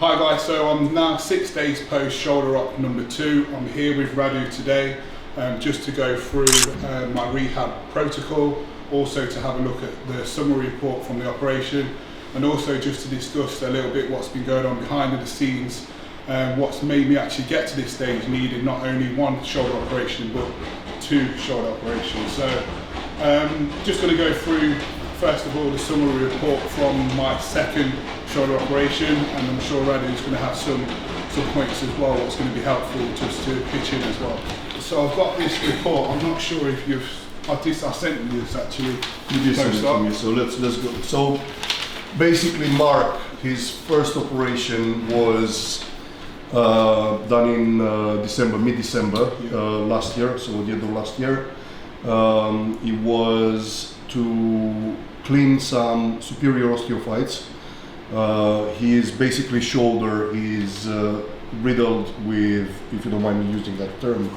Hi guys, so I'm now 6 days post shoulder op number 2. I'm here with Radu today just to go through my rehab protocol, also to have a look at the summary report from the operation, and also just to discuss a little bit what's been going on behind the scenes, what's made me actually get to this stage, needing not only one shoulder operation but 2 shoulder operations. So just going to go through first of all the summary report from my second shoulder operation, and I'm sure Radu's going to have some points as well what's going to be helpful just to pitch in as well. So I've got this report. I'm not sure if I sent you this actually. You did send it to me, so let's go. So basically Mark, his first operation was done in mid-December last year, so the end of last year. It was to clean some superior osteophytes. His basically shoulder is riddled with, if you don't mind me using that term,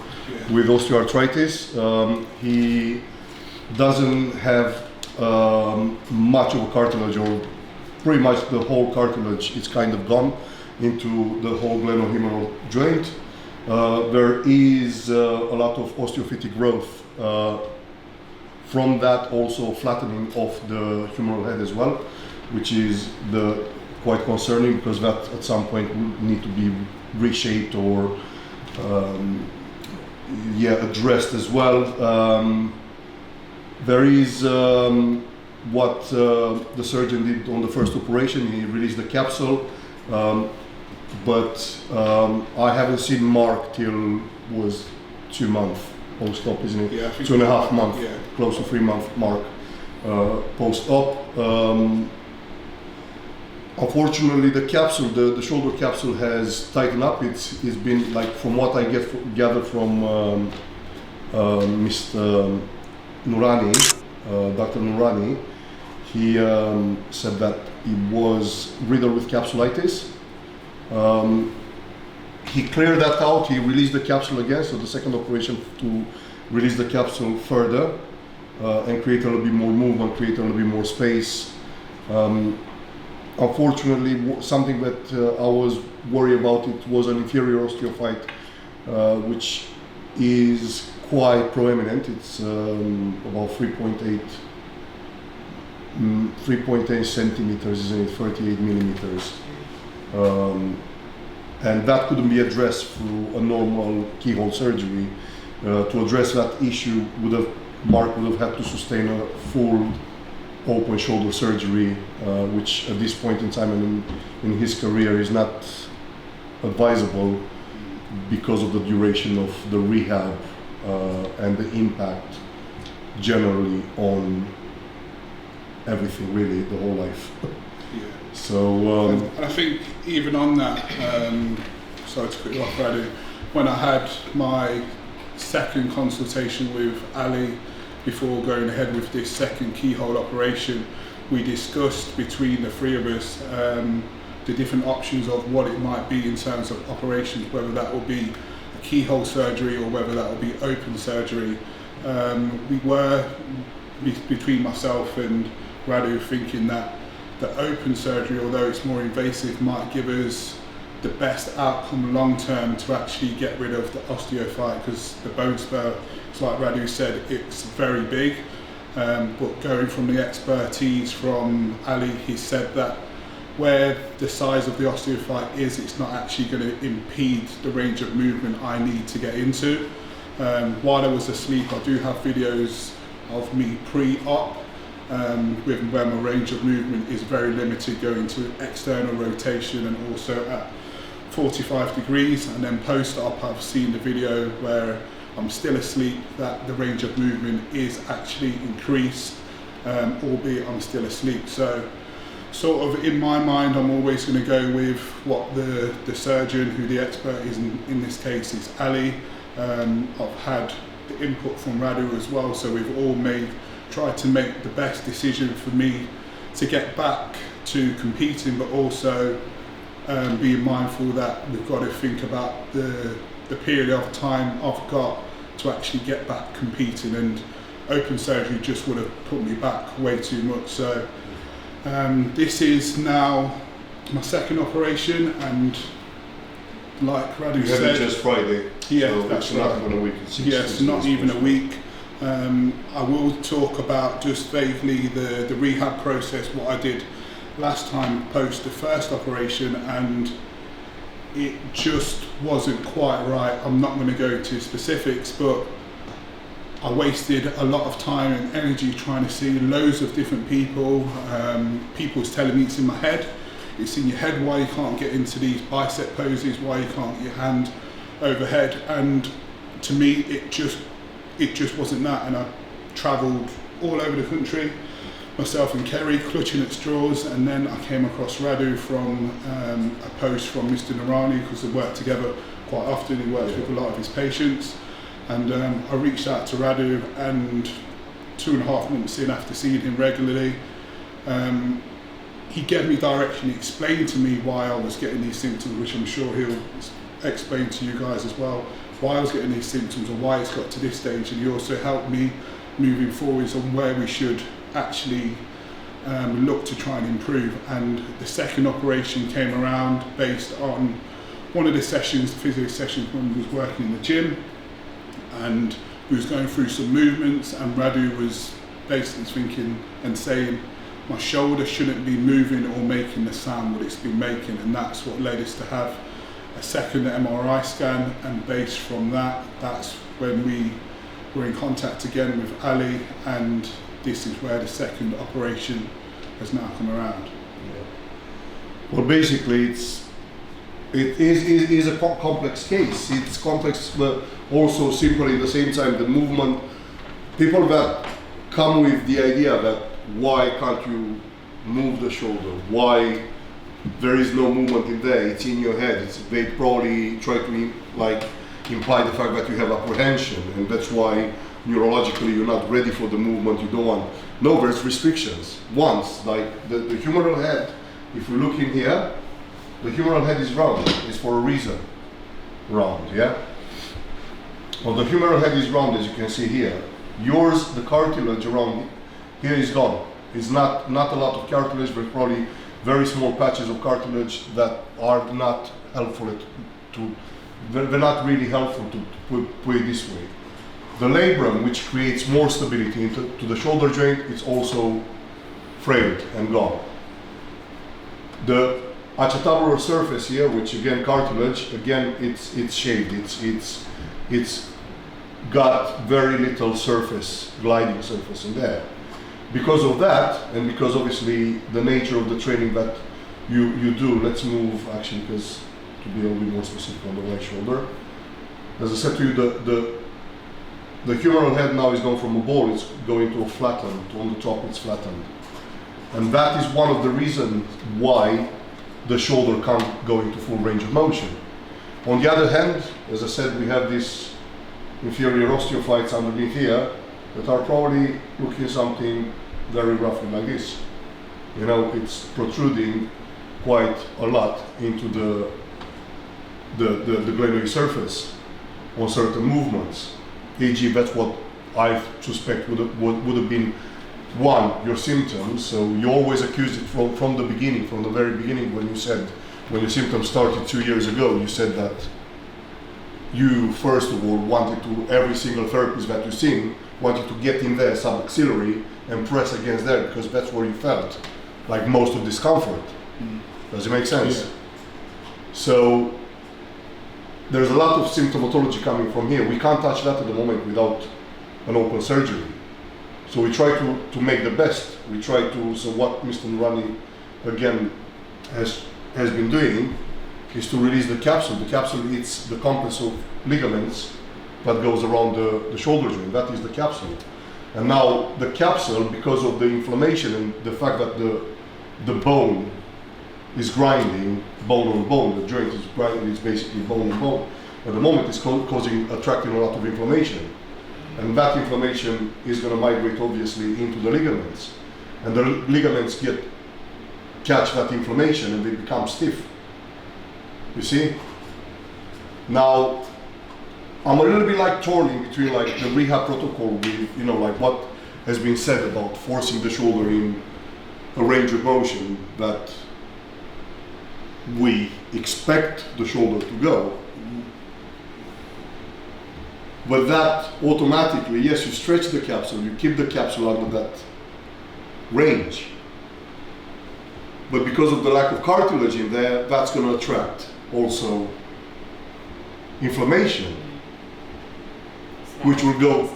with osteoarthritis. He doesn't have much of a cartilage, or pretty much the whole cartilage is kind of gone into the whole glenohumeral joint. There is a lot of osteophytic growth. From that, also flattening of the humeral head as well, which is quite concerning, because that at some point would need to be reshaped or addressed as well. There is what the surgeon did on the first operation. He released the capsule, but I haven't seen Mark till was 2 months post-op, isn't it? Yeah, 2.5 months, close to 3 month mark post-op. Unfortunately, the capsule, the shoulder capsule has tightened up. It's been, like, from what I gather from Mr. Noorani, Dr. Noorani, he said that it was riddled with capsulitis. He cleared that out. He released the capsule again, so the second operation to release the capsule further and create a little bit more movement, create a little bit more space. Unfortunately, something that I was worried about, it was an inferior osteophyte, which is quite proeminent. It's about 3.8 centimeters, isn't it? 38 millimeters. And that couldn't be addressed through a normal keyhole surgery. To address that issue, Mark would have had to sustain a full open shoulder surgery, which at this point in time and in his career is not advisable because of the duration of the rehab and the impact generally on everything, really, the whole life. So and I think even on that, sorry to cut you off, Radu, when I had my second consultation with Ali before going ahead with this second keyhole operation, we discussed between the three of us the different options of what it might be in terms of operations, whether that will be a keyhole surgery or whether that will be open surgery. We were, between myself and Radu, thinking that the open surgery, although it's more invasive, might give us the best outcome long term to actually get rid of the osteophyte, because the bone spur, it's like Radu said, it's very big. But going from the expertise from Ali, he said that where the size of the osteophyte is, it's not actually going to impede the range of movement I need to get into. While I was asleep, I do have videos of me pre-op, with where my range of movement is very limited, going to external rotation and also at 45 degrees, and then post-op I've seen the video where I'm still asleep, that the range of movement is actually increased, albeit I'm still asleep. So sort of in my mind, I'm always going to go with what the surgeon, who the expert is in this case, is Ali. I've had the input from Radu as well, so we've all tried to make the best decision for me to get back to competing, but also being mindful that we've got to think about the period of time I've got to actually get back competing, and open surgery just would have put me back way too much. So this is now my second operation, and like Radu You had said, it just Friday. Yeah, so that's it's not right. even a week. It's Yes, not even a week. I will talk about just vaguely the rehab process, what I did last time post the first operation, and it just wasn't quite right. I'm not going to go to specifics, but I wasted a lot of time and energy trying to see loads of different people. People's telling me it's in my head. It's in your head why you can't get into these bicep poses, why you can't get your hand overhead. And to me, it just wasn't that. And I travelled all over the country, myself and Kerry, clutching at straws. And then I came across Radu from a post from Mr. Noorani, because they work together quite often. He works with a lot of his patients. And I reached out to Radu, and 2.5 months in, after seeing him regularly, he gave me direction. He explained to me why I was getting these symptoms, which I'm sure he'll explain to you guys as well, why I was getting these symptoms and why it's got to this stage. And he also helped me moving forwards on where we should actually look to try and improve. And the second operation came around based on one of the sessions, the physio sessions, when we was working in the gym, and we was going through some movements, and Radu was basically thinking and saying my shoulder shouldn't be moving or making the sound what it's been making, and that's what led us to have a second MRI scan. And based from that, that's when we were in contact again with Ali, and this is where the second operation has now come around. Well, basically, it is a complex case. It's complex, but also simple at the same time. The movement, people that come with the idea that why can't you move the shoulder? Why there is no movement in there? It's in your head. They probably try to imply the fact that you have apprehension, and that's why neurologically you're not ready for the movement. You don't want. No, there's restrictions. Once, like the humeral head, if we look in here, the humeral head is round. It's for a reason. Round, yeah? Well, the humeral head is round, as you can see here. Yours, the cartilage around it, here is gone. It's not a lot of cartilage, but probably very small patches of cartilage that are not helpful they're not really helpful to put it this way. The labrum, which creates more stability to the shoulder joint, is also frayed and gone. The acetabular surface here, which again cartilage, again it's shaved. It's got very little surface, gliding surface in there. Because of that, and because obviously the nature of the training that you do, let's move actually, because to be a little bit more specific on the right shoulder. As I said to you, the humeral head now is going from a ball, it's going to a flattened, on the top it's flattened. And that is one of the reasons why the shoulder can't go into full range of motion. On the other hand, as I said, we have these inferior osteophytes underneath here that are probably looking something very roughly like this. You know, it's protruding quite a lot into the glenoid surface on certain movements. E.g., that's what I suspect would have been one, your symptoms. So you always accused it from the beginning, from the very beginning, when your symptoms started 2 years ago, you said that you first of all wanted to, every single therapist that you've seen, wanted to get in there subaxillary and press against there, because that's where you felt like most of discomfort. Does it make sense? Yeah. So there's a lot of symptomatology coming from here. We can't touch that at the moment without an open surgery. So we try to make the best. We try to, so what Mr. Noorani again has been doing is to release the capsule. The capsule is the complex of ligaments that goes around the shoulder joint. That is the capsule. And now the capsule, because of the inflammation and the fact that the bone is grinding, bone on bone, the joint is grinding, it's basically bone on bone. At the moment it's attracting a lot of inflammation. And that inflammation is going to migrate obviously into the ligaments. And the ligaments catch that inflammation and they become stiff. You see? Now, I'm a little bit like torn in between like the rehab protocol with, you know, like what has been said about forcing the shoulder in a range of motion that we expect the shoulder to go. But that automatically, yes, you stretch the capsule, you keep the capsule under that range. But because of the lack of cartilage in there, that's going to attract also inflammation, which will go,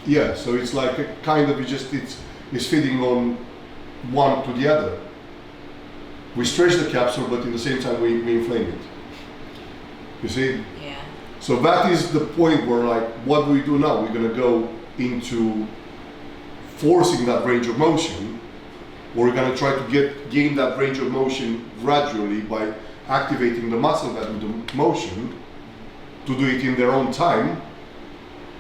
yeah, so it's like a kind of, it's feeding on one to the other. We stretch the capsule, but in the same time we inflame it. You see? Yeah. So that is the point where, like, what do we do now? We're going to go into forcing that range of motion, or we're going to try to gain that range of motion gradually by activating the muscle that do the motion to do it in their own time,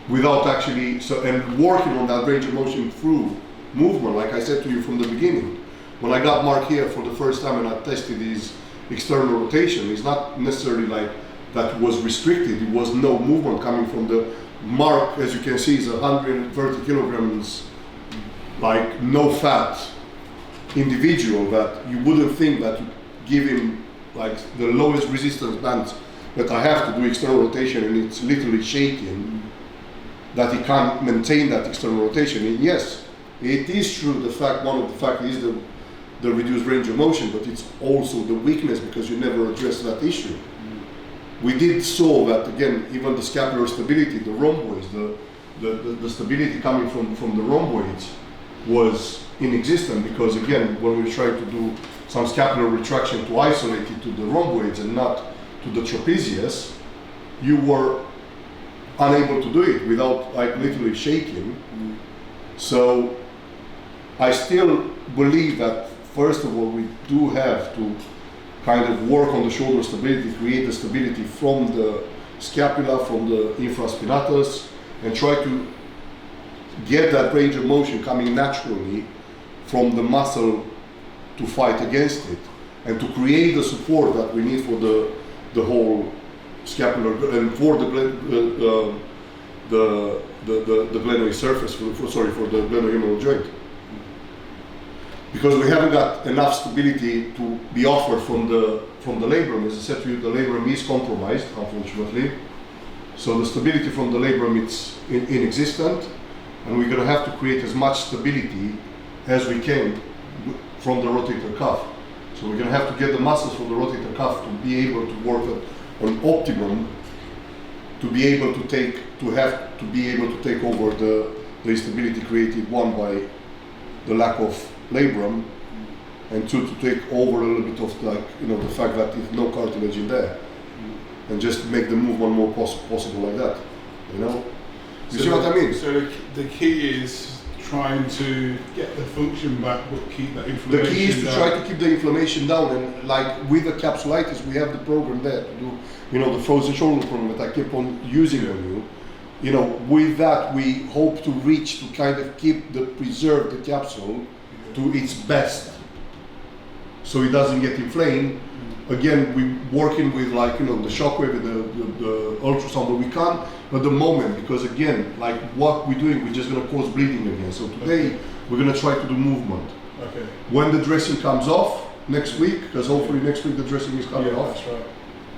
without actually, and working on that range of motion through movement. Like I said to you from the beginning, when I got Marc here for the first time and I tested his external rotation, it's not necessarily like that was restricted. It was no movement coming from the Marc, as you can see, is 130 kilograms, like no fat individual that you wouldn't think that you give him like the lowest resistance bands that I have to do external rotation, and it's literally shaking, that he can't maintain that external rotation. And yes, it is true, one of the facts is the reduced range of motion, but it's also the weakness because you never address that issue. We did saw that again, even the scapular stability, the rhomboids, the stability coming from the rhomboids was inexistent, because again, when we tried to do some scapular retraction to isolate it to the rhomboids and not to the trapezius, you were unable to do it without like literally shaking. So I still believe that first of all we do have to kind of work on the shoulder stability, create the stability from the scapula, from the infraspinatus, and try to get that range of motion coming naturally from the muscle to fight against it, and to create the support that we need for the whole scapular and for the glenoid surface, for the glenohumeral joint. Because we haven't got enough stability to be offered from the labrum. As I said to you, the labrum is compromised, unfortunately. So the stability from the labrum is inexistent, and we're going to have to create as much stability as we can from the rotator cuff. So we're going to have to get the muscles from the rotator cuff to be able to work on optimum, to be able to take over the instability created, one, by the lack of labrum, and two, to take over a little bit of the fact that there's no cartilage in there, and just make the movement more possible like that. You see what I mean? So the key is trying to get the function back, but keep that inflammation down. The key is to try to keep the inflammation down, and like with the capsulitis, we have the program there to do, the frozen shoulder program that I keep on using on you. With that, we hope to reach to kind of preserve the capsule to its best, so it doesn't get inflamed. Again, we're working with the shockwave and the ultrasound, but we can't at the moment, because again, like what we're doing, we're just going to cause bleeding again. So today, we're going to try to do movement. Okay. When the dressing comes off next week, because hopefully next week the dressing is coming off, that's right.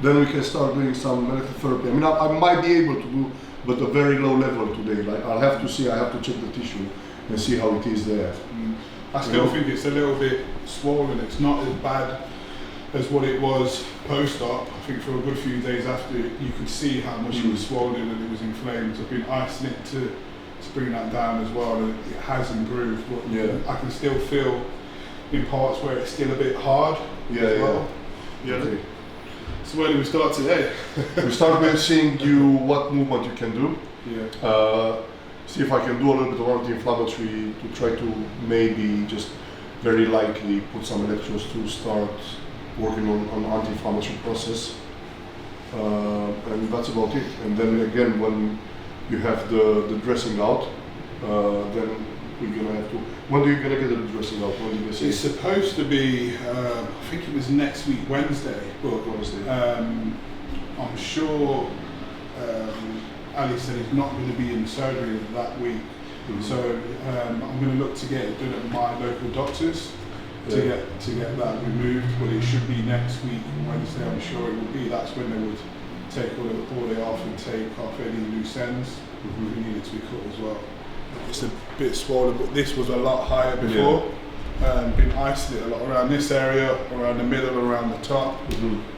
then we can start doing some electrotherapy. I mean, I might be able to do, but a very low level today. Like I have to check the tissue and see how it is there. I still think it's a little bit swollen. It's not as bad as what it was post-op. I think for a good few days after, you could see how much it was swollen and it was inflamed. I've been icing it to bring that down as well, and it has improved. But I can still feel in parts where it's still a bit hard as well. Yeah. Okay. So where do we start today? We start by seeing what movement you can do. Yeah. See if I can do a little bit of anti-inflammatory to try to maybe just very lightly put some electrodes to start working on anti-inflammatory process, and that's about it. And then again, when you have the dressing out, then we're gonna have to. When are you gonna get the dressing out? When did you say? It's supposed to be. I think it was next week, Wednesday. But I'm sure Ali said he's not going to be in surgery that week. So I'm going to look to get it done at my local doctor's. to get that removed. But it should be next week, Wednesday. I'm sure it will be. That's when they would take all it off and take off any loose ends we needed to be cut as well. It's a bit swollen, but this was a lot higher before. Been isolated a lot around this area, around the middle, around the top.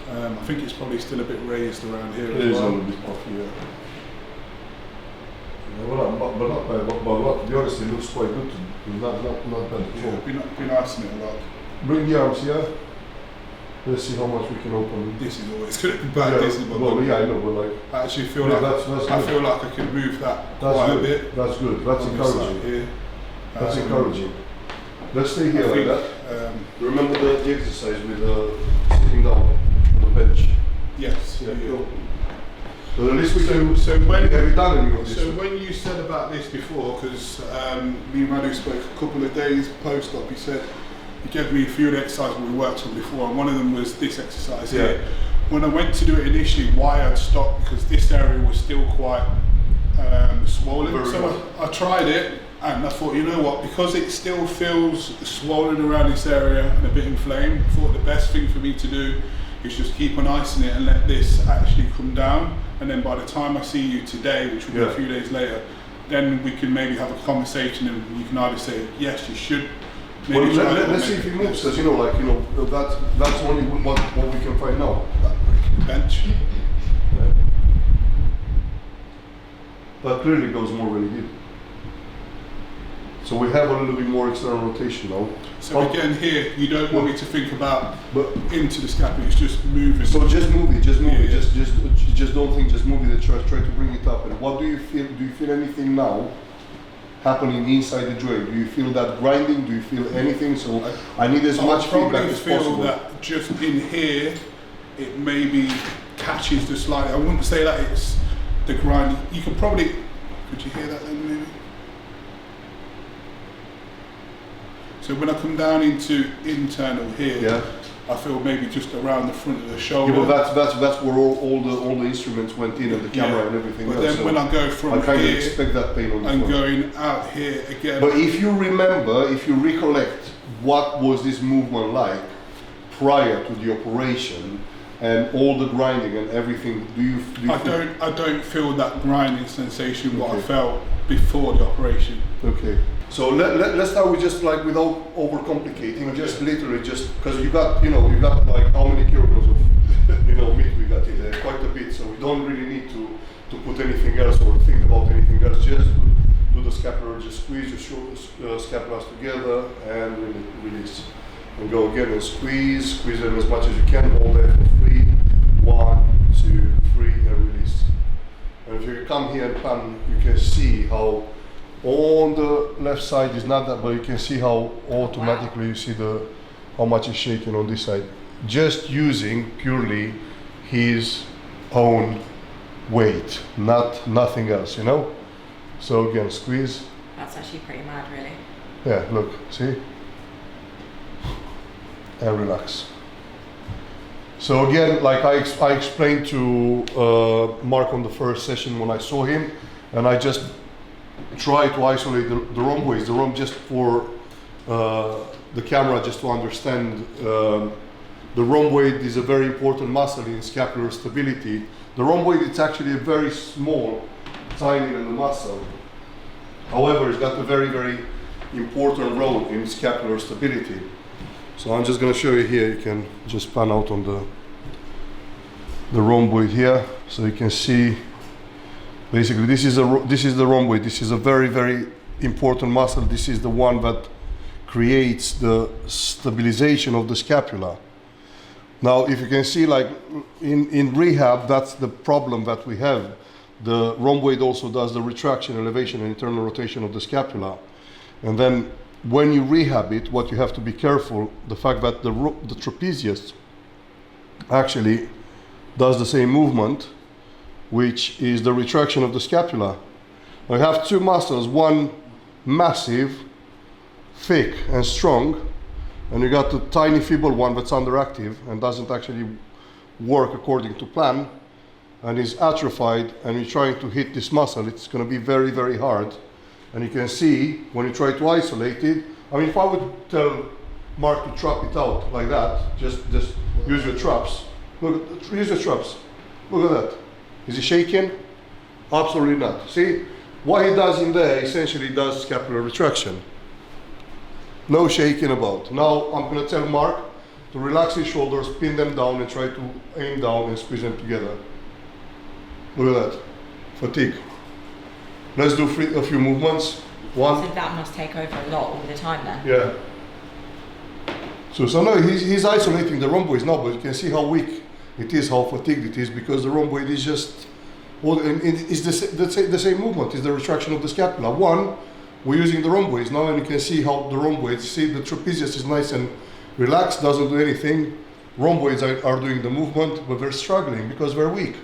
I think it's probably still a bit raised around here as well. It is a little bit off, yeah. But to be honest, it looks quite good. Not bad at all. Been isolated a lot. Bring the arms here. Let's see how much we can open. This is always going to be bad. This is I know, but like I actually feel like I feel like I can move that quite a bit. That's good. That's encouraging. Here. That's encouraging. Let's stay here like that. Remember the exercise with sitting down on the bench. Yes. Yeah. So at least we can. So when have you done any of this? So when you said about this before, because me and Radu spoke a couple of days post-op, he said he gave me a few of the exercises we worked on before, and one of them was this exercise here. When I went to do it initially, why I'd stopped because this area was still quite swollen. So I tried it, and I thought, you know what, because it still feels swollen around this area and a bit inflamed, I thought the best thing for me to do is just keep on icing it and let this actually come down. And then by the time I see you today, which will be a few days later, then we can maybe have a conversation and you can either say, yes, you should. Well, let's see if he moves, because that's only what we can find now. Bench. That clearly goes more when he did. So we have a little bit more external rotation now. So again here, you don't want me to think about into the scapula, it's just moving. So just move it, just move it, just don't think, just move it, try to bring it up. And what do you feel? Do you feel anything now happening inside the joint? Do you feel that grinding? Do you feel anything? So I need as much feedback as possible. That just in here, it maybe catches the slightly. I wouldn't say that it's the grinding. You can probably, could you hear that then maybe? So when I come down into internal here, I feel maybe just around the front of the shoulder. Yeah, well, that's where all the instruments went in and the camera and everything. But then when I go from I kind here of expect that pain on the and front. going out here again. But if you remember, if you recollect, what was this movement like prior to the operation and all the grinding and everything? I don't feel that grinding sensation what I felt before the operation. Okay. So let's start with just like without overcomplicating, just literally just because you got like how many kilograms of meat we got in there, quite a bit. So we don't really need to put anything else or think about anything else. Just do the scapular, just squeeze your scapulars together and release. And go again and squeeze them as much as you can. Hold there for 3, 1, 2, 3, and release. And if you come here and pan, you can see how. On the left side is not that, but you can see how automatically you see how much is shaking on this side. Just using purely his own weight, nothing else, So again, squeeze. That's actually pretty mad, really. Yeah, look, see? And relax. So again, like I explained to Mark on the first session when I saw him, and I just try to isolate the rhomboids, the rhomb just for the camera, just to understand. The rhomboid is a very important muscle in scapular stability. The rhomboid is actually a very small, tiny little muscle. However, it's got a very, very important role in scapular stability. So I'm just going to show you here. You can just pan out on the rhomboid here, so you can see. Basically, this is the rhomboid. This is a very, very important muscle. This is the one that creates the stabilization of the scapula. Now, if you can see, like in rehab, that's the problem that we have. The rhomboid also does the retraction, elevation, and internal rotation of the scapula. And then when you rehab it, what you have to be careful, the fact that the trapezius actually does the same movement, which is the retraction of the scapula. I have two muscles, one massive, thick and strong, and you got the tiny feeble one that's underactive and doesn't actually work according to plan and is atrophied, and you're trying to hit this muscle, it's going to be very, very hard. And you can see when you try to isolate it, I mean, if I would tell Mark to trap it out like that. Just use your traps. Look, use your traps. Look at that. Is he shaking? Absolutely not. See, what he does in there essentially does scapular retraction. No shaking about. Now I'm going to tell Mark to relax his shoulders, pin them down, and try to aim down and squeeze them together. Look at that. Fatigue. Let's do a few movements. One. So that must take over a lot all the time then. Yeah. So no, he's isolating the rhomboids now, but you can see how weak it is, how fatigued it is, because the rhomboid is just, well, and it's the same movement, is the retraction of the scapula. One, we're using the rhomboids now, and you can see how the rhomboids, see the trapezius is nice and relaxed, doesn't do anything. Rhomboids are doing the movement, but they're struggling because they're weak.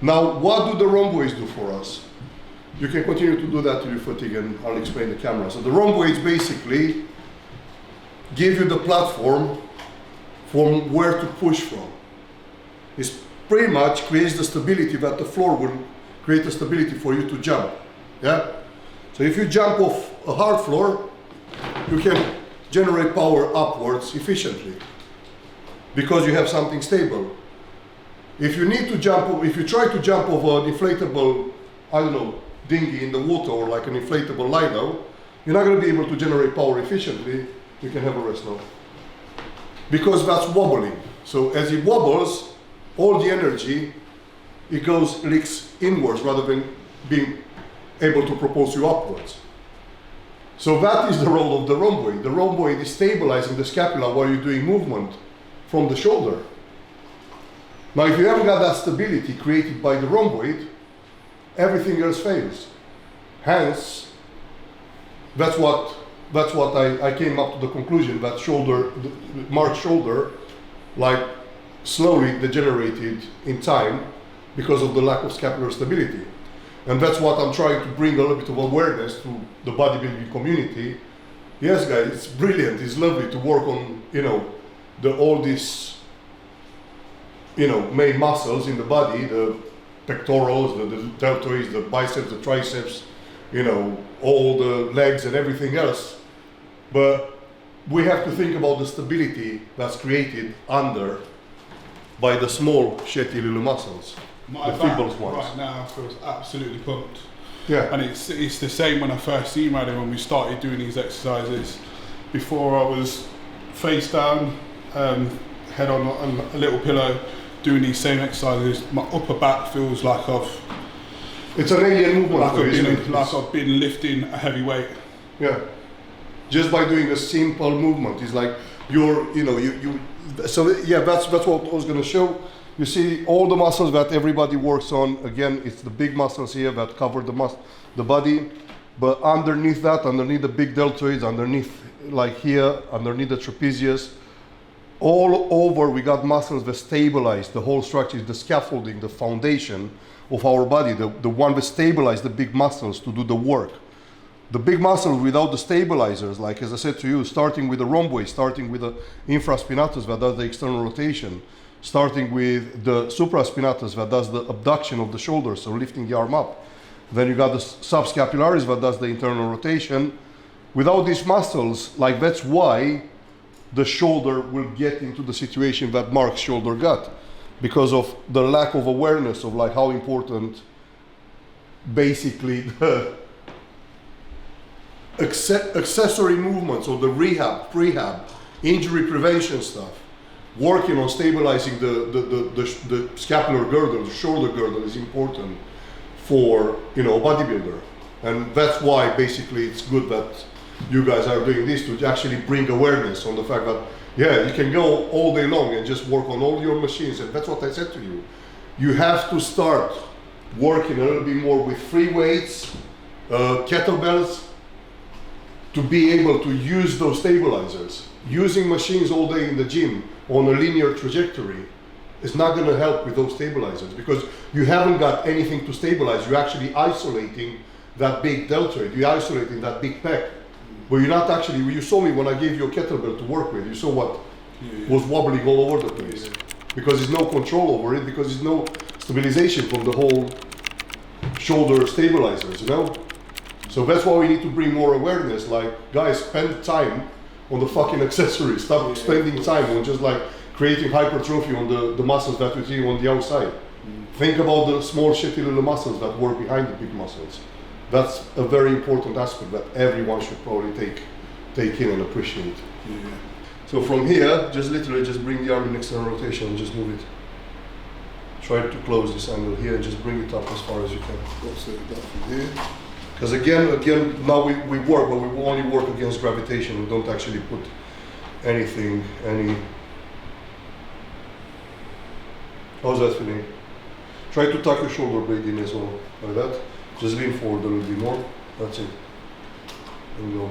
Now, what do the rhomboids do for us? You can continue to do that to your fatigue, and I'll explain the camera. So the rhomboids basically give you the platform from where to push from. It pretty much creates the stability that the floor will create the stability for you to jump. Yeah. So if you jump off a hard floor, you can generate power upwards efficiently because you have something stable. If you need to jump, if you try to jump off an inflatable, I don't know, dinghy in the water or like an inflatable lino, you're not going to be able to generate power efficiently. You can have a rest now. Because that's wobbling. So as it wobbles, all the energy, it leaks inwards rather than being able to propulse you upwards. So that is the role of the rhomboid. The rhomboid is stabilizing the scapula while you're doing movement from the shoulder. Now if you haven't got that stability created by the rhomboid, everything else fails. Hence, that's what I came up to the conclusion that Mark's shoulder, like slowly degenerated in time because of the lack of scapular stability. And that's what I'm trying to bring a little bit of awareness to the bodybuilding community. Yes, guys, it's brilliant. It's lovely to work on, all these, main muscles in the body, the pectorals, the deltoids, the biceps, the triceps, all the legs and everything else. But we have to think about the stability that's created under by the small shitty little muscles. My the back ones. right now feels absolutely pumped. Yeah. And it's the same when I first seen Radu when we started doing these exercises. Before I was face down, head on a little pillow, doing these same exercises. My upper back feels like it's an alien movement. Like I've been lifting a heavy weight. Yeah. Just by doing a simple movement, it's like So yeah, that's what I was going to show. You see all the muscles that everybody works on. Again, it's the big muscles here that cover the body, but underneath that, underneath the big deltoids, underneath like here, underneath the trapezius, all over we got muscles that stabilize the whole structure, the scaffolding, the foundation of our body, the one that stabilize the big muscles to do the work. The big muscles without the stabilizers, like as I said to you, starting with the rhomboid, starting with the infraspinatus that does the external rotation, starting with the supraspinatus that does the abduction of the shoulder, so lifting the arm up. Then you got the subscapularis that does the internal rotation. Without these muscles, like that's why the shoulder will get into the situation that Mark's shoulder got, because of the lack of awareness of like how important basically the accessory movements or the rehab, prehab, injury prevention stuff, working on stabilizing the scapular girdle, the shoulder girdle is important for a bodybuilder. And that's why basically it's good that you guys are doing this, to actually bring awareness on the fact that you can go all day long and just work on all your machines. And that's what I said to you. You have to start working a little bit more with free weights, kettlebells, to be able to use those stabilizers. Using machines all day in the gym on a linear trajectory is not going to help with those stabilizers, because you haven't got anything to stabilize. You're actually isolating that big deltoid, you're isolating that big pec, but you're not actually, you saw me when I gave you a kettlebell to work with, you saw what was wobbling all over the place, because there's no control over it, because there's no stabilization from the whole shoulder stabilizers, So that's why we need to bring more awareness, like guys, spend time on the fucking accessories. Stop spending time on just like creating hypertrophy on the muscles that we see on the outside. Think about the small shitty little muscles that work behind the big muscles. That's a very important aspect that everyone should probably take in and appreciate. Yeah. So from here, just literally just bring the arm in external rotation and just move it. Try to close this angle here and just bring it up as far as you can. What's it that from here? Because again, now we work, but we only work against gravitation. We don't actually put any. How's that feeling? Try to tuck your shoulder blade in as well, like that. Just lean forward a little bit more. That's it. And go.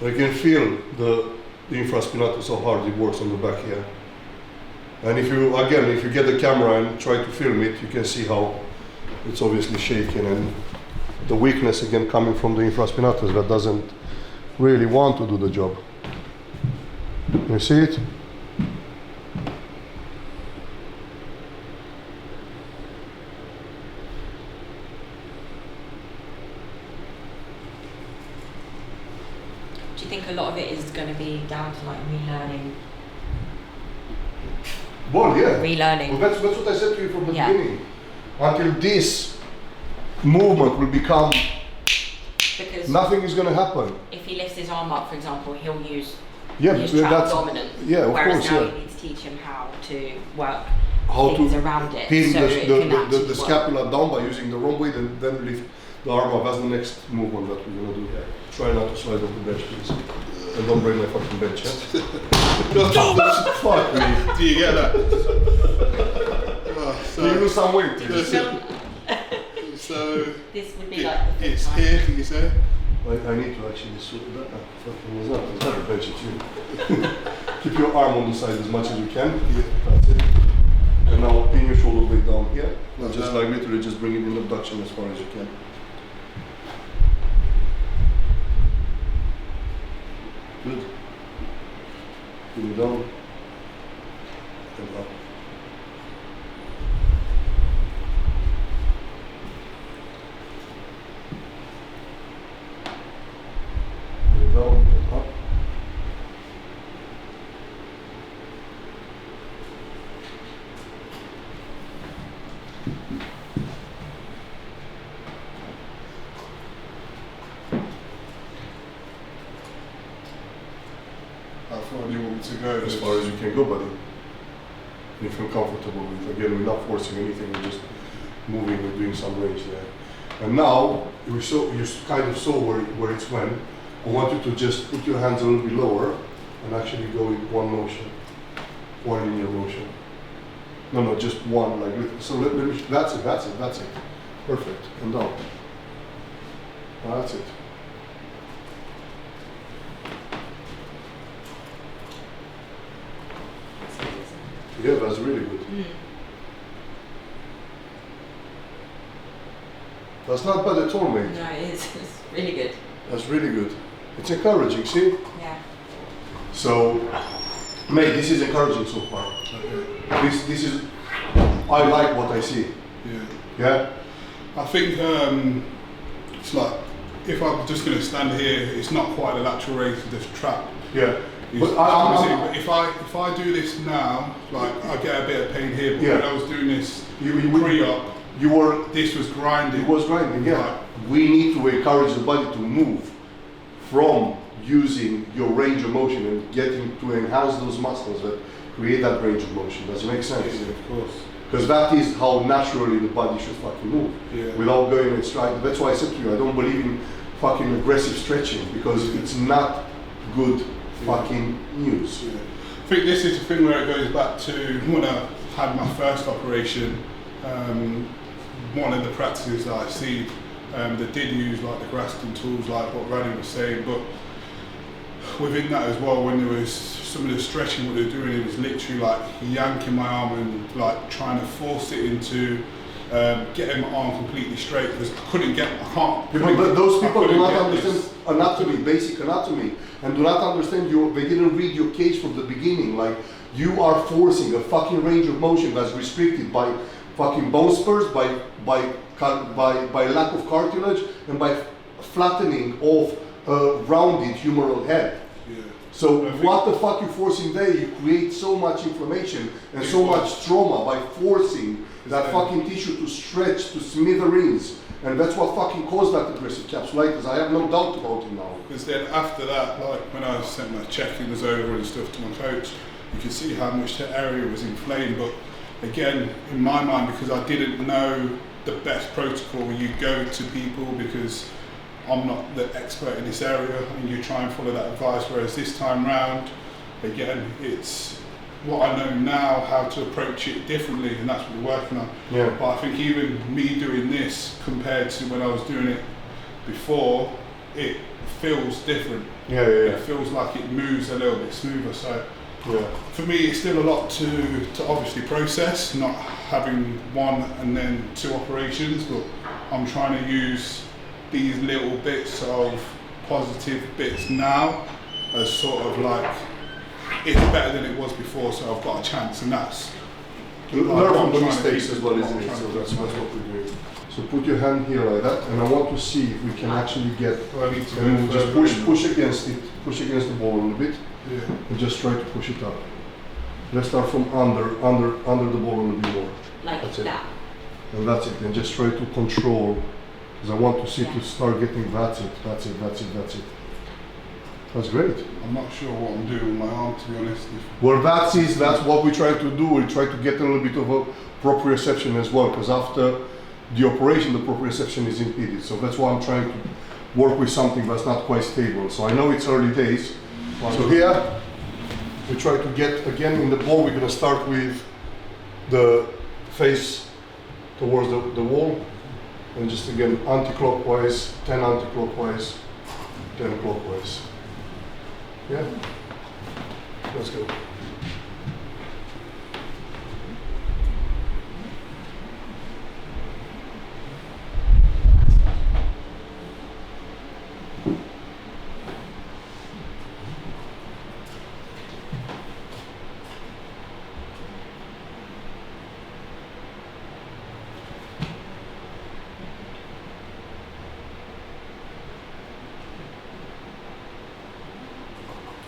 You can feel the infraspinatus, how hard it works on the back here. And if you get the camera and try to film it, you can see how it's obviously shaking and the weakness again coming from the infraspinatus that doesn't really want to do the job. You see it? Do you think a lot of it is going to be down to like relearning? Well, yeah. Relearning. Well, that's what I said to you from the Yeah. beginning. Until this movement will become, Because nothing is going to happen. if he lifts his arm up, for example, he'll use Yeah, his but trap that's dominant. yeah, of Whereas course, now yeah. you need to teach him how to work How things to around it, pin so it can actually the work. scapula down by using the wrong weight and then lift the arm up. That's the next movement that we're going to do. Try not to slide off the bench, please. And don't break my fucking bench, yeah? Fuck me. Do you get that? Oh, Do you lose some weight, Did please? you feel So this would be like the it's fifth time? here, can you say? I need to actually sort that out. Fucking is that? It's not a bench, it's you. Keep your arm on the side as much as you can. That's it. And now pin your shoulder blade down here. And just like literally just bring it in abduction as far as you can. Good. Pin it down. And up. Pin it down and up. How far do you want me to go? As far as you can go, buddy. You feel comfortable with. Again, we're not forcing anything, we're just moving, we're doing some range there. And now, you kind of saw where it's went. I want you to just put your hands a little bit lower and actually go in one motion, one linear motion. No, just one, like, so let me, that's it. Perfect, and down. That's it. Yeah, that's really good. That's not bad at all, mate. No, it is. It's really good. That's really good. It's encouraging, see? Yeah. So, mate, this is encouraging so far. This is, I like what I see. Yeah. Yeah? I think it's like, if I'm just going to stand here, it's not quite a lateral raise to this trap. Yeah. But But if I do this now, like I get a bit of pain here, but Yeah. when I was doing this You pre-op, this was grinding. It was grinding, yeah. Right. We need to encourage the body to move from using your range of motion and getting to enhance those muscles that create that range of motion. Does it make sense? Yeah, of course. Because that is how naturally the body should fucking move. Yeah. Without going and stride. That's why I said to you, I don't believe in fucking aggressive stretching because it's not good fucking news. Yeah. I think this is the thing where it goes back to when I had my first operation. One of the practices that I see that did use like the grasping tools, like what Radu was saying, but within that as well, when there was some of the stretching, what they were doing, it was literally like yanking my arm and like trying to force it into getting my arm completely straight because I couldn't. Those people do not understand this. anatomy, basic anatomy, and do not understand they didn't read your case from the beginning. Like, you are forcing a fucking range of motion that's restricted by fucking bone spurs, by lack of cartilage, and by flattening of a rounded humeral head. Yeah. So what the fuck you forcing there? You create so much inflammation and so much trauma by forcing that fucking tissue to stretch to smithereens. And that's what fucking caused that aggressive capsulitis. I have no doubt about it now. Because then after that, like when I sent my check-ins over and stuff to my coach, you could see how much the area was inflamed. But again, in my mind, because I didn't know the best protocol, you go to people because I'm not the expert in this area and you try and follow that advice. Whereas this time round, again, it's what I know now, how to approach it differently, and that's what we're working on. Yeah. But I think even me doing this compared to when I was doing it before, it feels different. Yeah. It feels like it moves a little bit smoother. So for me, it's still a lot to obviously process, not having one and then two operations, but I'm trying to use these little bits of positive bits now as sort of like, it's better than it was before, so I've got a chance, and that's learn from the mistakes as well, isn't it? So that's what we're doing. So put your hand here like that, and I want to see if we can actually get. I need to and just push against it, push against the ball a little bit, and just try to push it up. Let's start from under the ball a little bit more. Like that's that. It. And that's it. And just try to control, because I want to see to start getting. That's it. That's great. I'm not sure what I'm doing with my arm, to be honest. Well, that's what we try to do. We try to get a little bit of a proprioception as well, because after the operation, the proprioception is impeded. So that's why I'm trying to work with something that's not quite stable. So I know it's early days. So here, we try to get, again, in the ball, we're going to start with the face towards the wall. And just again, anti-clockwise, 10 anti-clockwise, 10 clockwise. Yeah? Let's go.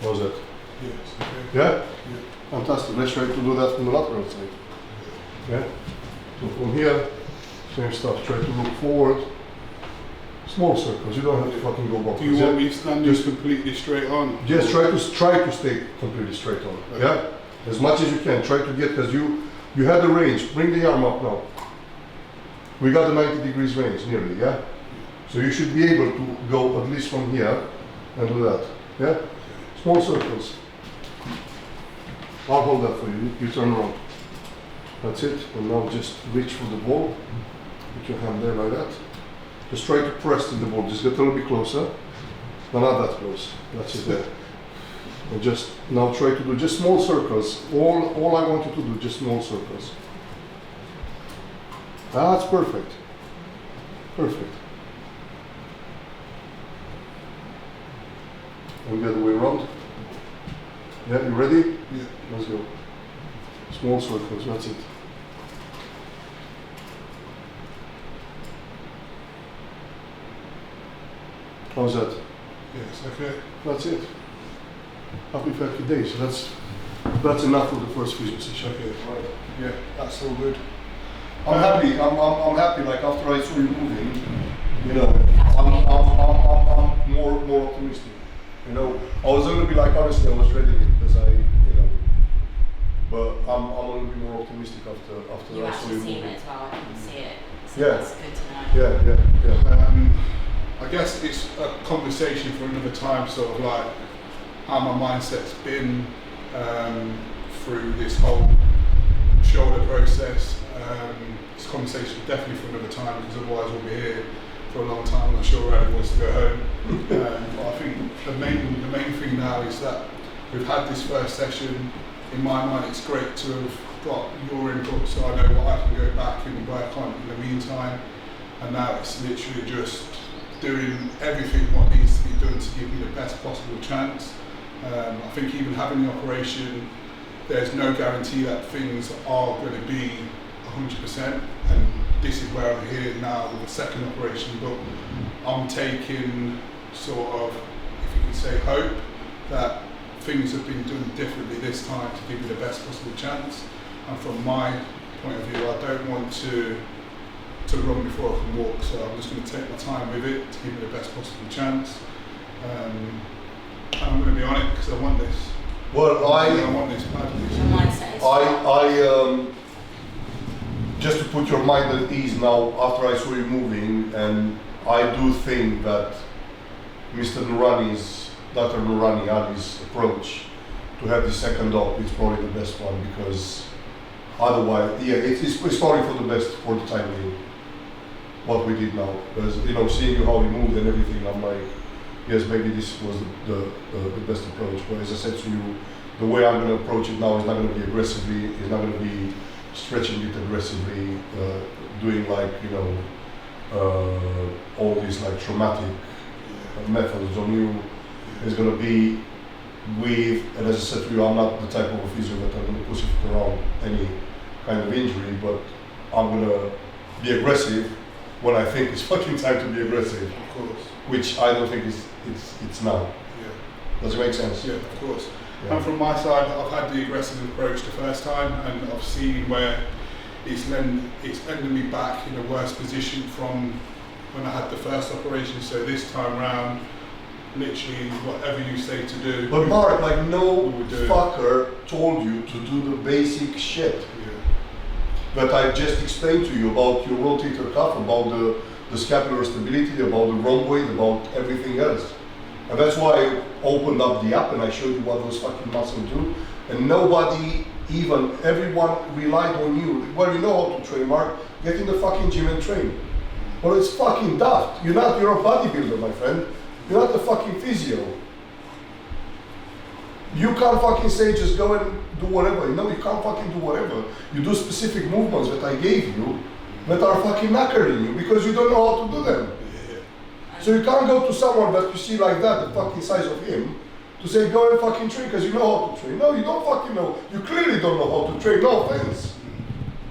How's that? Yes, okay. Yeah? Yeah. Fantastic. Let's try to do that from the lateral side. Yeah? So from here, same stuff. Try to look forward. Small circles. You don't have to fucking go backwards. Do you want me standing just completely straight on? Just try to stay completely straight on. Okay. Yeah? As much as you can. Try to get, because you had the range. Bring the arm up now. We got the 90 degrees range nearly, yeah? So you should be able to go at least from here and do that. Yeah? Small circles. I'll hold that for you. You turn around. That's it. And now just reach for the ball. Put your hand there like that. Just try to press in the ball. Just get a little bit closer. But not that close. That's it there. And just now try to do just small circles. All I want you to do, just small circles. That's perfect. Perfect. And the other way around. Yeah, you ready? Yeah. Let's go. Small circles, that's it. How's that? Yes, okay. That's it. Happy 50 days. That's enough for the first physio session. Okay, right. Yeah, that's all good. I'm happy. I'm happy. Like after I saw you moving, you know, I'm more optimistic. You know, I was a little bit like, honestly, I was ready because but I'm a little bit more optimistic after You I saw you actually seen moving. it as well. I can see it. So Yeah. that's good to know. Yeah. I guess it's a conversation for another time, sort of like how my mindset's been through this whole shoulder process. This conversation definitely for another time, because otherwise we'll be here for a long time. I'm not sure Radu wants to go home. But I think the main thing now is that we've had this first session. In my mind, it's great to have got your input, so I know what I can go back and work on in the meantime. And now it's literally just doing everything what needs to be done to give me the best possible chance. I think even having the operation, there's no guarantee that things are going to be 100%, and this is where I'm here now with the second operation, but I'm taking sort of, if you can say, hope that things have been done differently this time to give you the best possible chance. And from my point of view, I don't want to run before I can walk, so I'm just going to take my time with it to give me the best possible chance. And I'm going to be on it because I want this. Well, I want this badly. Your mindset is just to put your mind at ease now, after I saw you moving, and I do think that Dr. Noorani, Ali's approach to have the second op is probably the best one, because otherwise, yeah, it's probably for the best for the time being, what we did now. Because, you know, seeing you how you moved and everything, I'm like, yes, maybe this was the best approach. But as I said to you, the way I'm going to approach it now is not going to be aggressively, it's not going to be stretching it aggressively, doing like, you know, all these like traumatic methods on you. It's going to be with, and as I said to you, I'm not the type of a physio that I'm going to push it around any kind of injury, but I'm going to be aggressive when I think it's fucking time to be aggressive. Of course. Which I don't think it's now. Yeah. Does it make sense? Yeah, of course. Yeah. And from my side, I've had the aggressive approach the first time, and I've seen where it's ended me back in a worse position from when I had the first operation. So this time round, literally whatever you say to do. But Mark, like no we do. fucker told you to do the basic shit Yeah. that I just explained to you about your rotator cuff, about the scapular stability, about the rhomboid, about everything else. And that's why I opened up the app and I showed you what those fucking muscles do. And nobody, even everyone relied on you. Well, you know how to train, Mark. Get in the fucking gym and train. Well, it's fucking daft. You're a bodybuilder, my friend. You're not a fucking physio. You can't fucking say just go and do whatever. You know, you can't fucking do whatever. You do specific movements that I gave you that are fucking knackering you because you don't know how to do them. So you can't go to someone that you see like that, the fucking size of him, to say go and fucking train because you know how to train. No, you don't fucking know. You clearly don't know how to train. No offense.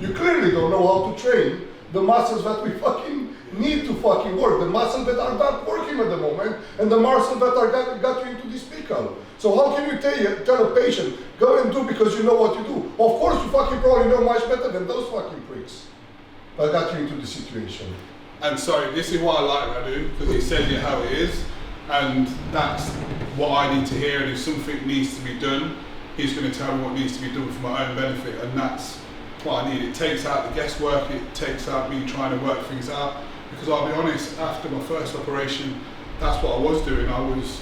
You clearly don't know how to train the muscles that we fucking need to fucking work. The muscles that are not working at the moment and the muscles that are got you into this pickle. So how can you tell a patient, go and do because you know what you do? Of course you fucking probably know much better than those fucking pricks that got you into this situation. And sorry, this is what I like Radu, because he says it how it is, and that's what I need to hear. And if something needs to be done, he's going to tell me what needs to be done for my own benefit, and that's what I need. It takes out the guesswork, it takes out me trying to work things out, because I'll be honest, after my first operation, that's what I was doing. I was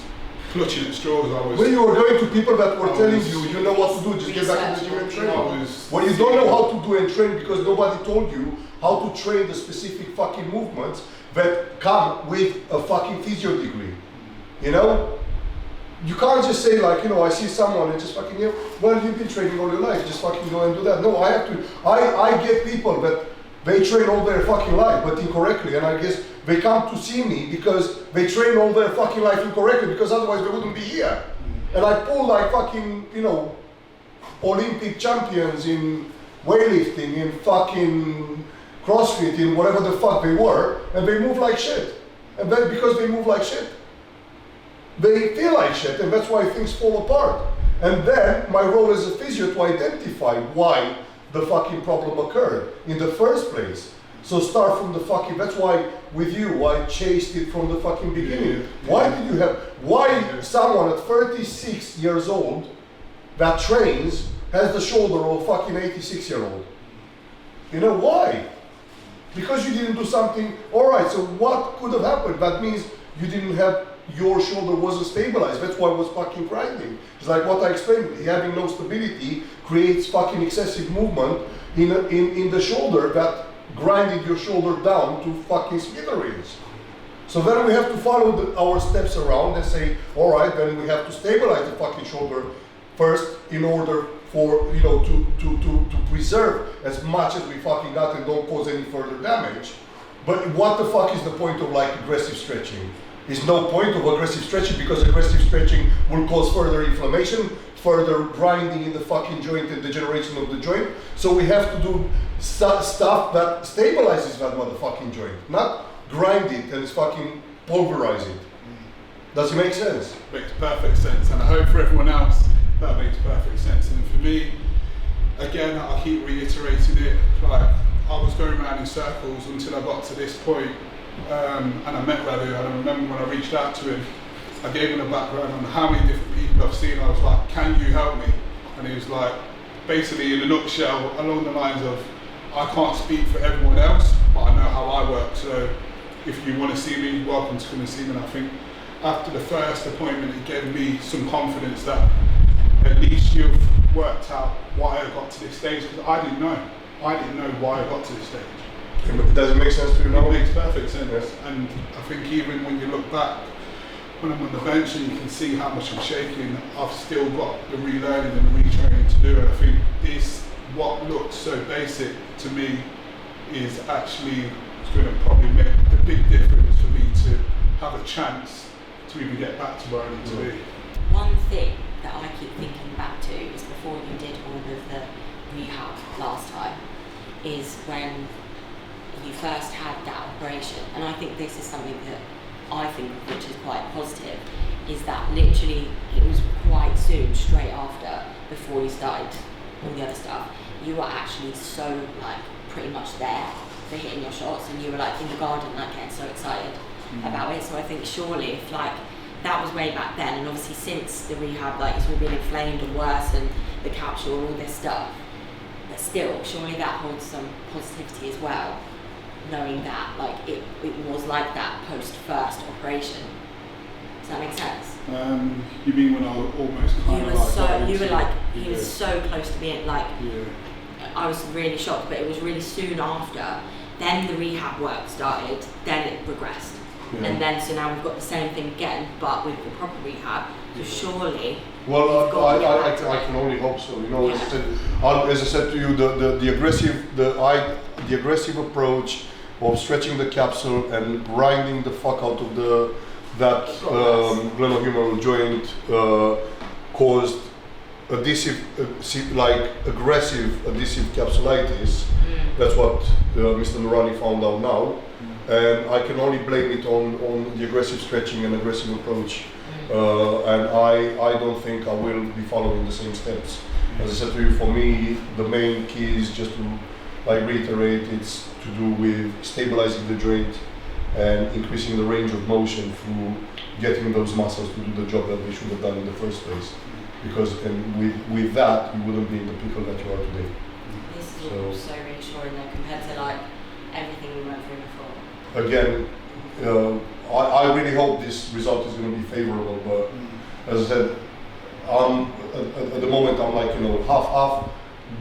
clutching at straws. When you were going to people that were telling you know what to do, just get back in the gym and train. When you don't know how to do and train because nobody told you how to train the specific fucking movements that come with a fucking physio degree. You know? You can't just say like, you know, I see someone and just fucking, you know, well, you've been training all your life, just fucking go and do that. No, I have to, I get people that they train all their fucking life, but incorrectly, and I guess they come to see me because they train all their fucking life incorrectly, because otherwise they wouldn't be here. And I pull like fucking, you know, Olympic champions in weightlifting, in fucking CrossFit, in whatever the fuck they were, and they move like shit. And then because they move like shit, they feel like shit, and that's why things fall apart. And then my role as a physio to identify why the fucking problem occurred in the first place. So start from the fucking, that's why with you, I chased it from the fucking beginning. Why someone at 36 years old that trains has the shoulder of a fucking 86-year-old? You know why? Because you didn't do something. All right, so what could have happened? That means you didn't have, your shoulder wasn't stabilized. That's why it was fucking grinding. It's like what I explained, having no stability creates fucking excessive movement in the shoulder that grinded your shoulder down to fucking smithereens. So then we have to follow our steps around and say, all right, then we have to stabilize the fucking shoulder first in order for, you know, to preserve as much as we fucking got and don't cause any further damage. But what the fuck is the point of like aggressive stretching? There's no point of aggressive stretching because aggressive stretching will cause further inflammation, further grinding in the fucking joint and degeneration of the joint. So we have to do stuff that stabilizes that motherfucking joint, not grind it and fucking pulverize it. Does it make sense? Makes perfect sense, and I hope for everyone else that makes perfect sense. And for me, again, I keep reiterating it, like I was going around in circles until I got to this point, and I met Radu, and I remember when I reached out to him, I gave him a background on how many different people I've seen. I was like, can you help me? And he was like, basically in a nutshell, along the lines of, I can't speak for everyone else, but I know how I work, so if you want to see me, you're welcome to come and see me. And I think after the first appointment, it gave me some confidence that at least you've worked out why I got to this stage, because I didn't know why I got to this stage. Does it make sense to you now? It makes perfect sense, yes. And I think even when you look back, when I'm on the bench and you can see how much I'm shaking, I've still got the relearning and the retraining to do. And I think this, what looks so basic to me, is actually going to probably make the big difference for me to have a chance to even get back to where I need to be. One thing that I keep thinking back to is before you did all of the rehab last time, is when you first had that operation. And I think this is something that I think of, which is quite positive, is that literally it was quite soon, straight after, before you started all the other stuff, you were actually so like pretty much there for hitting your shots, and you were like in the garden, like getting so excited about it. So I think surely if like that was way back then, and obviously since the rehab, like it's all been inflamed and worse, and the capsule, all this stuff, but still, surely that holds some positivity as well, knowing that like it was like that post first operation. Does that make sense? You mean when I was almost kind of like... You were like, he was so close to being like, I was really shocked, but it was really soon after. Then the rehab work started, then it progressed. And then, so now we've got the same thing again, but with the proper rehab, so surely... Well, I can only hope so. You know, as I said to you, the aggressive approach of stretching the capsule and grinding the fuck out of that glenohumeral joint caused aggressive adhesive capsulitis. That's what Mr. Noorani found out now. And I can only blame it on the aggressive stretching and aggressive approach. And I don't think I will be following the same steps. As I said to you, for me, the main key is just to reiterate, it's to do with stabilizing the joint and increasing the range of motion through getting those muscles to do the job that they should have done in the first place. Because with that, you wouldn't be in the pickle that you are today. This is so reassuring though, compared to like everything we went through before. Again, I really hope this result is going to be favorable, but as I said, at the moment I'm like, half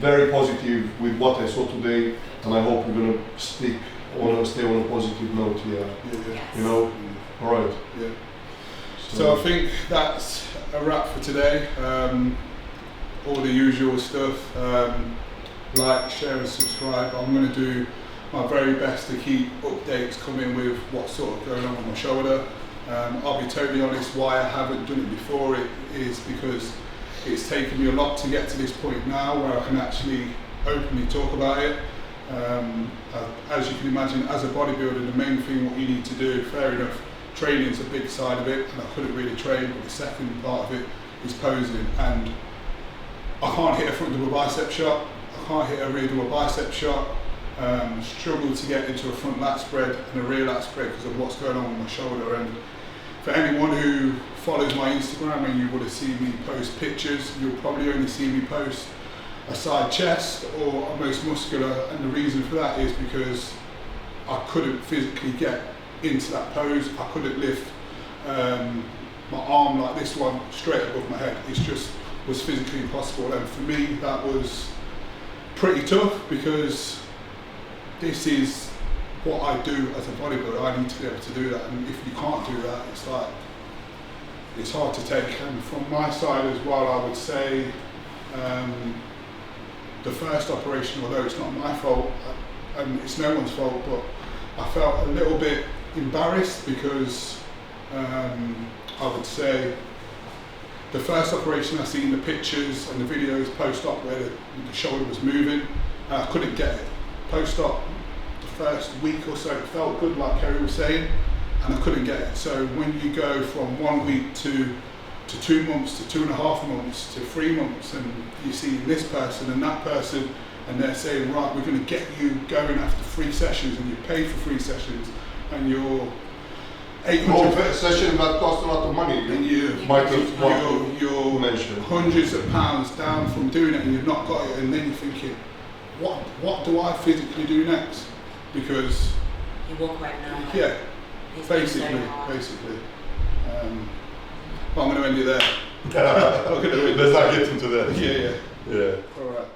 very positive with what I saw today, and I hope we're going to stay on a positive note here. Yes. All right. Yeah. So I think that's a wrap for today. All the usual stuff. Like, share and subscribe. I'm going to do my very best to keep updates coming with what's sort of going on with my shoulder. I'll be totally honest, why I haven't done it before is because it's taken me a lot to get to this point now where I can actually openly talk about it. As you can imagine, as a bodybuilder, the main thing what you need to do, fair enough, training's a big side of it, and I couldn't really train, but the second part of it is posing, and I can't hit a front double bicep shot, I can't hit a rear double bicep shot, struggle to get into a front lat spread and a rear lat spread because of what's going on with my shoulder. And for anyone who follows my Instagram and you would have seen me post pictures, you'll probably only see me post a side chest or a most muscular, and the reason for that is because I couldn't physically get into that pose. I couldn't lift my arm like this one straight above my head. It just was physically impossible, and for me that was pretty tough because this is what I do as a bodybuilder. I need to be able to do that, and if you can't do that, it's like, it's hard to take. And from my side as well, I would say the first operation, although it's not my fault and it's no one's fault, but I felt a little bit embarrassed because I would say the first operation, I seen the pictures and the videos post-op where the shoulder was moving, and I couldn't get it. Post-op, the first week or so, it felt good, like Kerry was saying, and I couldn't get it. So when you go from 1 week to 2 months to 2.5 months to 3 months, and you see this person and that person, and they're saying, right, we're going to get you going after 3 sessions, and you pay for 3 sessions, and you're 800 session that costs a lot of money. and you're hundreds of pounds down from doing it, and you've not got it, and then you're thinking, what do I physically do next? Because you walk away now. yeah, It's basically. Well, I'm going to end it there. Let's not get into that. Yeah. Yeah. All right.